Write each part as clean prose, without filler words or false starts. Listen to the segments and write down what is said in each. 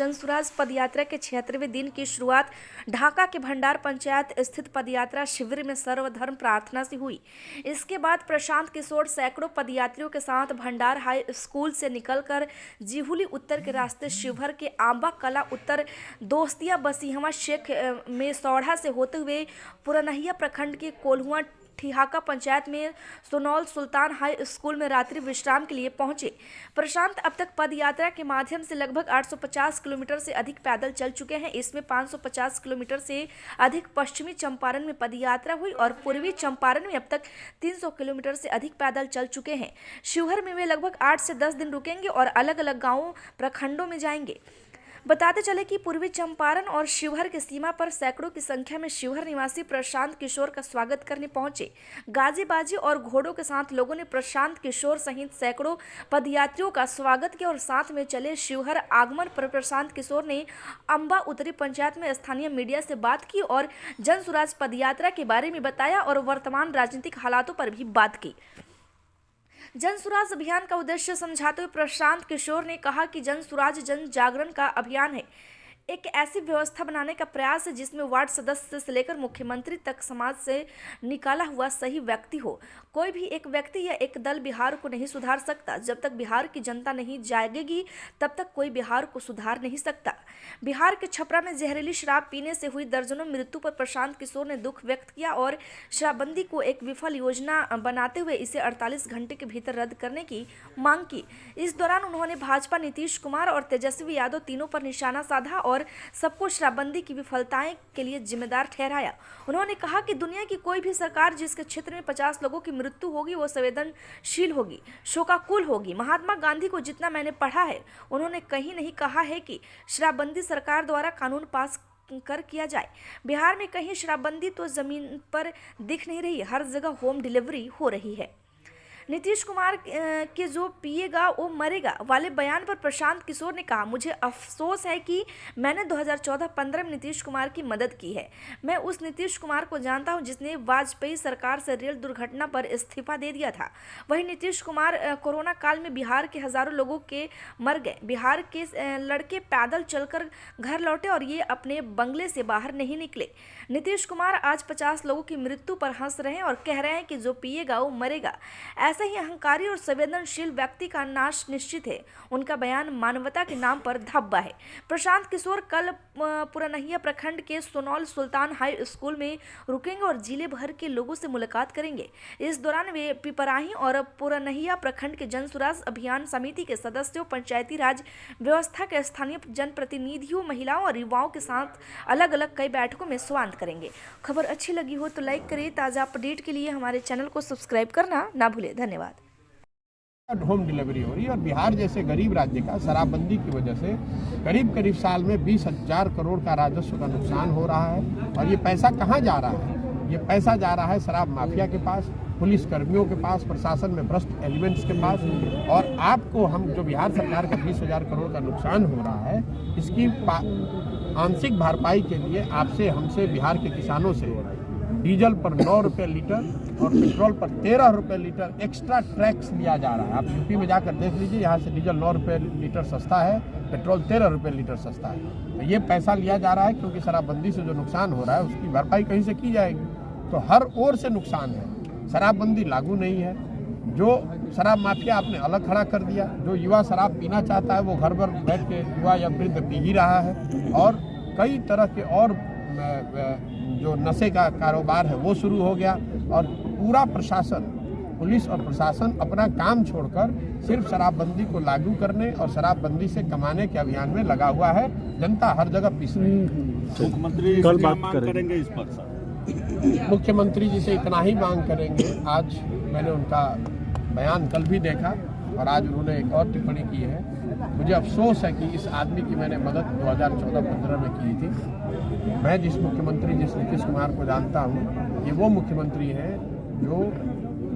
जनसुराज पदयात्रा के 76वें दिन की शुरुआत ढाका के भंडार पंचायत स्थित पदयात्रा शिविर में सर्वधर्म प्रार्थना से हुई। इसके बाद प्रशांत किशोर सैकड़ों पदयात्रियों के साथ भंडार हाई स्कूल से निकलकर जिहुली उत्तर के रास्ते शिवहर के आंबा कला उत्तर दोस्तिया बसीहवा शेख में सौढ़ा से होते हुए पुरनहिया प्रखंड के कोल्हुआ ठिहाका पंचायत में सोनौल सुल्तान हाई स्कूल में रात्रि विश्राम के लिए पहुंचे। प्रशांत अब तक पदयात्रा के माध्यम से लगभग 850 किलोमीटर से अधिक पैदल चल चुके हैं। इसमें 550 किलोमीटर से अधिक पश्चिमी चंपारण में पदयात्रा हुई और पूर्वी चंपारण में अब तक 300 किलोमीटर से अधिक पैदल चल चुके हैं। शिवहर में वे लगभग 8 से 10 दिन रुकेंगे और अलग अलग गाँवों प्रखंडों में जाएंगे। बताते चले कि पूर्वी चंपारण और शिवहर की सीमा पर सैकड़ों की संख्या में शिवहर निवासी प्रशांत किशोर का स्वागत करने पहुंचे। गाजी बाजी और घोड़ों के साथ लोगों ने प्रशांत किशोर सहित सैकड़ों पदयात्रियों का स्वागत किया और साथ में चले। शिवहर आगमन पर प्रशांत किशोर ने अंबा उत्तरी पंचायत में स्थानीय मीडिया से बात की और जनसुराज पदयात्रा के बारे में बताया और वर्तमान राजनीतिक हालातों पर भी बात की। जनसुराज अभियान का उद्देश्य समझाते हुए प्रशांत किशोर ने कहा कि जनसुराज जन जागरण का अभियान है, एक ऐसी व्यवस्था बनाने का प्रयास है जिसमें वार्ड सदस्य से लेकर मुख्यमंत्री तक समाज से निकाला हुआ सही व्यक्ति हो। कोई भी एक व्यक्ति या एक दल बिहार को नहीं सुधार सकता। जब तक बिहार की जनता नहीं जागेगी तब तक कोई बिहार को सुधार नहीं सकता। बिहार के छपरा में जहरीली शराब पीने से हुई दर्जनों मृत्यु पर प्रशांत किशोर ने दुख व्यक्त किया और शराबबंदी को एक विफल योजना बनाते हुए इसे 48 घंटे के भीतर रद्द करने की मांग की। इस दौरान उन्होंने भाजपा नीतीश कुमार और तेजस्वी यादव तीनों पर निशाना साधा और सबको शराबबंदी की विफलताएं के लिए जिम्मेदार ठहराया। उन्होंने कहा कि दुनिया की कोई भी सरकार जिसके क्षेत्र में 50 लोगों की मृत्यु होगी वो संवेदनशील होगी, शोकाकुल होगी। महात्मा गांधी को जितना मैंने पढ़ा है, उन्होंने कहीं नहीं कहा है कि शराबबंदी सरकार द्वारा कानून पास कर किया जाए। बिहार में कहीं शराबबंदी तो जमीन पर दिख नहीं रही, हर जगह होम डिलीवरी हो रही है। नीतीश कुमार के जो पिएगा वो मरेगा वाले बयान पर प्रशांत किशोर ने कहा, मुझे अफसोस है कि मैंने 2014-15 में नीतीश कुमार की मदद की है। मैं उस नीतीश कुमार को जानता हूं जिसने वाजपेयी सरकार से रेल दुर्घटना पर इस्तीफा दे दिया था। वही नीतीश कुमार कोरोना काल में बिहार के हजारों लोगों के मर गए। बिहार के लड़के पैदल चलकर घर लौटे और ये अपने बंगले से बाहर नहीं निकले। नीतीश कुमार आज 50 लोगों की मृत्यु पर हंस रहे हैं और कह रहे हैं कि जो पिएगा वो मरेगा। ऐसे ही अहंकारी और संवेदनशील व्यक्ति का नाश निश्चित है। उनका बयान मानवता के नाम पर धब्बा है। प्रशांत किशोर कल पुरनहिया प्रखंड के सोनौल सुल्तान हाई स्कूल में रुकेंगे और जिले भर के लोगों से मुलाकात करेंगे। इस दौरान वे पिपराही और पुरनहिया प्रखंड के जनसुराज अभियान समिति के सदस्यों, पंचायती राज व्यवस्था के स्थानीय जनप्रतिनिधियों, महिलाओं और युवाओं के साथ अलग अलग कई बैठकों में स्वांत करेंगे। खबर अच्छी लगी हो तो लाइक करें। ताज़ा अपडेट के लिए हमारे चैनल को सब्सक्राइब करना ना भूलें। धन्यवाद। होम डिलीवरी हो रही है और बिहार जैसे गरीब राज्य का शराबबंदी की वजह से करीब साल में 20,000 करोड़ का राजस्व का नुकसान हो रहा है। और ये पैसा कहाँ जा रहा है? ये पैसा जा रहा है शराब माफिया के पास, पुलिस कर्मियों के पास, प्रशासन में भ्रष्ट एलिमेंट्स के पास। और आपको हम जो बिहार सरकार का 20,000 करोड़ का नुकसान हो रहा है, इसकी आंशिक भरपाई के लिए आपसे, हमसे, बिहार के किसानों से डीजल पर 9 रुपये लीटर और पेट्रोल पर 13 रुपये लीटर एक्स्ट्रा टैक्स लिया जा रहा है। आप यूपी में जाकर देख लीजिए, यहाँ से डीजल 9 रुपये लीटर सस्ता है, पेट्रोल 13 रुपये लीटर सस्ता है। तो ये पैसा लिया जा रहा है क्योंकि शराबबंदी से जो नुकसान हो रहा है उसकी भरपाई कहीं से की जाएगी। तो हर ओर से नुकसान है। शराबबंदी लागू नहीं है। जो शराब माफिया आपने अलग खड़ा कर दिया। जो युवा शराब पीना चाहता है वो घर पर बैठ के युवा या वृद्ध पी ही रहा है। और कई तरह के और जो नशे का कारोबार है वो शुरू हो गया। और पूरा प्रशासन, पुलिस और प्रशासन अपना काम छोड़कर सिर्फ शराबबंदी को लागू करने और शराबबंदी से कमाने के अभियान में लगा हुआ है। जनता हर जगह पिस रही है। मुख्यमंत्री कल बात करेंगे इस पर सर? मुख्यमंत्री जी से इतना ही मांग करेंगे। आज मैंने उनका बयान कल भी देखा और आज उन्होंने एक और टिप्पणी की है। मुझे अफसोस है कि इस आदमी की मैंने मदद 2014-15 में की थी। मैं जिस नीतीश कुमार को जानता हूँ, ये वो मुख्यमंत्री हैं जो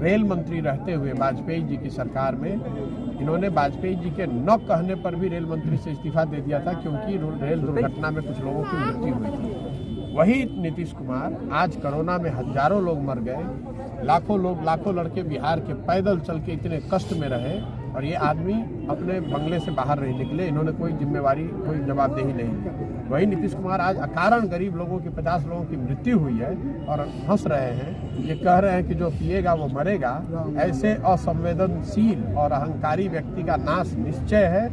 रेल मंत्री रहते हुए वाजपेयी जी की सरकार में इन्होंने वाजपेयी जी के न कहने पर भी रेल मंत्री से इस्तीफा दे दिया था क्योंकि रेल दुर्घटना में कुछ लोगों की मृत्यु हुई थी। वही नीतीश कुमार आज कोरोना में हजारों लोग मर गए, लाखों लड़के बिहार के पैदल चल के इतने कष्ट में रहे और ये आदमी अपने बंगले से बाहर नहीं निकले। इन्होंने कोई जिम्मेवारी, कोई जवाबदेही नहीं की। वही नीतीश कुमार आज अकारण गरीब लोगों की 50 लोगों की मृत्यु हुई है और हंस रहे हैं, ये कह रहे हैं कि जो पिएगा वो मरेगा। ऐसे असंवेदनशील और अहंकारी व्यक्ति का नाश निश्चय है।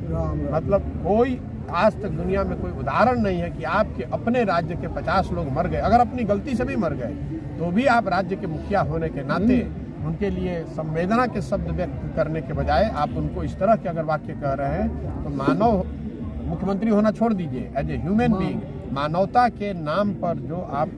मतलब कोई आज तक दुनिया में कोई उदाहरण नहीं है कि आपके अपने राज्य के 50 लोग मर गए, अगर अपनी गलती से भी मर गए तो भी आप राज्य के मुखिया होने के नाते उनके लिए संवेदना के शब्द व्यक्त करने के बजाय आप उनको इस तरह के अगर वाक्य कह रहे हैं तो मानव मुख्यमंत्री होना छोड़ दीजिए, एज ए ह्यूमन बीइंग मानवता के नाम पर जो आप,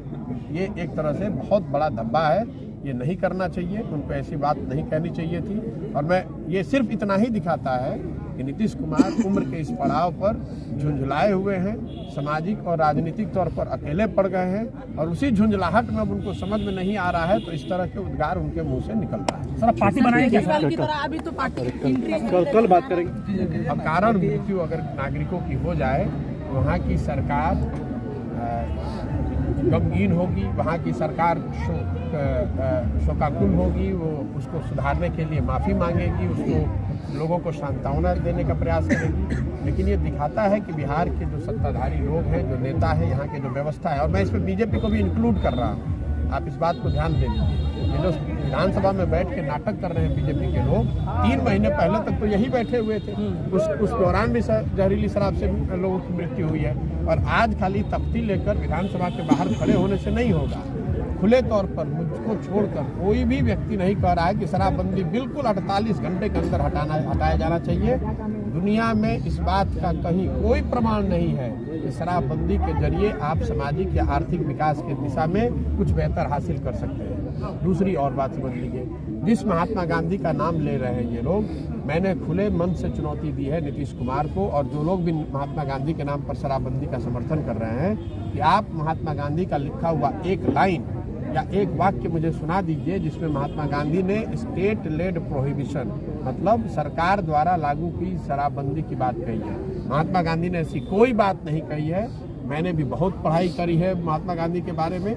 ये एक तरह से बहुत बड़ा धब्बा है, ये नहीं करना चाहिए। उनको ऐसी बात नहीं कहनी चाहिए थी। और मैं ये सिर्फ इतना ही दिखाता है कि नीतीश कुमार उम्र के इस पड़ाव पर झुंझलाए हुए हैं, सामाजिक और राजनीतिक तौर पर अकेले पड़ गए हैं और उसी झुंझलाहट में अब उनको समझ में नहीं आ रहा है तो इस तरह के उद्गार उनके मुंह से निकल रहा है। सर पार्टी बनाएंगे अभी तो कल बात करेंगे। अब कारण मृत्यु अगर नागरिकों की हो जाए तो वहाँ की सरकार गमगीन होगी, वहाँ की सरकार शोकाकुल होगी, वो उसको सुधारने के लिए माफ़ी मांगेगी, उसको लोगों को सांत्वना देने का प्रयास करेगी। लेकिन ये दिखाता है कि बिहार के जो सत्ताधारी लोग हैं, जो नेता है, यहाँ के जो व्यवस्था है, और मैं इसमें बीजेपी को भी इंक्लूड कर रहा हूँ, आप इस बात को ध्यान दे लीजिए। ये जो विधानसभा में बैठ के नाटक कर रहे हैं बीजेपी के लोग, 3 महीने पहले तक तो यही बैठे हुए थे। उस दौरान भी जहरीली शराब से लोगों की मृत्यु हुई है। और आज खाली तख्ती लेकर विधानसभा के बाहर खड़े होने से नहीं होगा। खुले तौर पर मुझको छोड़कर कोई भी व्यक्ति नहीं कह रहा है कि शराबबंदी बिल्कुल 48 घंटे के अंदर हटाया जाना चाहिए। दुनिया में इस बात का कहीं कोई प्रमाण नहीं है कि शराबबंदी के जरिए आप सामाजिक या आर्थिक विकास की दिशा में कुछ बेहतर हासिल कर सकते हैं। दूसरी और बात समझ लीजिए, जिस महात्मा गांधी का नाम ले रहे हैं ये लोग, मैंने खुले मन से चुनौती दी है नीतीश कुमार को और जो लोग भी महात्मा गांधी के नाम पर शराबबंदी का समर्थन कर रहे हैं कि आप महात्मा गांधी का लिखा हुआ एक लाइन या एक वाक्य मुझे सुना दीजिए जिसमें महात्मा गांधी ने स्टेट लेड प्रोहिबिशन, मतलब सरकार द्वारा लागू की शराबबंदी की बात कही है। महात्मा गांधी ने ऐसी कोई बात नहीं कही है। मैंने भी बहुत पढ़ाई करी है महात्मा गांधी के बारे में।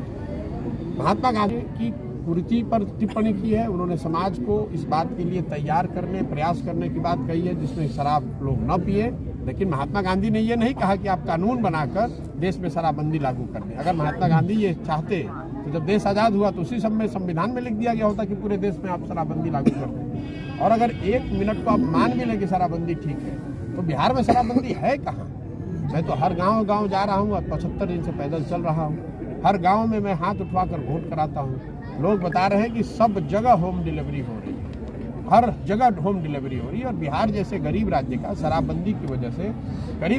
महात्मा गांधी की कुरीति पर टिप्पणी की है, उन्होंने समाज को इस बात के लिए तैयार करने, प्रयास करने की बात कही है जिसमें शराब लोग न पिए। लेकिन महात्मा गांधी ने ये नहीं कहा कि आप कानून बनाकर देश में शराबबंदी लागू कर दें। अगर महात्मा गांधी ये चाहते तो जब देश आज़ाद हुआ तो उसी समय संविधान में लिख दिया गया होता कि पूरे देश में आप शराबबंदी लागू कर दें। और अगर 1 मिनट को आप मान भी लें कि शराबबंदी ठीक है तो बिहार में शराबबंदी है कहाँ? मैं तो हर गाँव जा रहा हूँ और 75 दिन से पैदल चल रहा हूँ। हर गाँव में मैं हाथ उठवाकर वोट कराता हूँ। लोग बता रहे हैं कि सब जगह होम डिलीवरी हो रही है, हर जगह होम डिलीवरी हो रही है। और बिहार जैसे गरीब राज्य का शराबबंदी की वजह से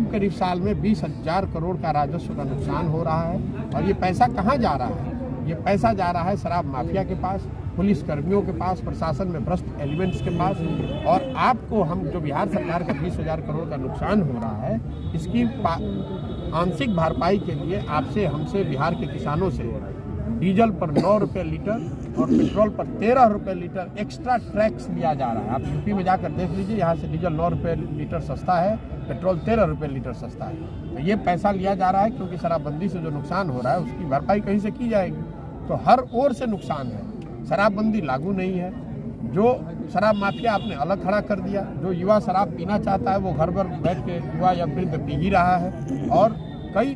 करीब साल में 20,000 करोड़ का राजस्व का नुकसान हो रहा है। और ये पैसा कहाँ जा रहा है? ये पैसा जा रहा है शराब माफिया के पास, पुलिस कर्मियों के पास, प्रशासन में भ्रष्ट एलिमेंट्स के पास। और आपको हम जो बिहार सरकार का 20,000 करोड़ का नुकसान हो रहा है, इसकी आंशिक भरपाई के लिए आपसे, हमसे, बिहार के किसानों से डीजल पर 9 रुपये लीटर और पेट्रोल पर 13 रुपये लीटर एक्स्ट्रा टैक्स लिया जा रहा है। आप यूपी में जाकर देख लीजिए, यहाँ से डीजल 9 रुपये लीटर सस्ता है, पेट्रोल 13 रुपये लीटर सस्ता है। तो ये पैसा लिया जा रहा है क्योंकि शराबबंदी से जो नुकसान हो रहा है उसकी भरपाई कहीं से की जाएगी। तो हर ओर से नुकसान है। शराबबंदी लागू नहीं है। जो शराब माफिया आपने अलग खड़ा कर दिया। जो युवा शराब पीना चाहता है वो घर पर बैठ के युवा या वृद्ध पी ही रहा है। और कई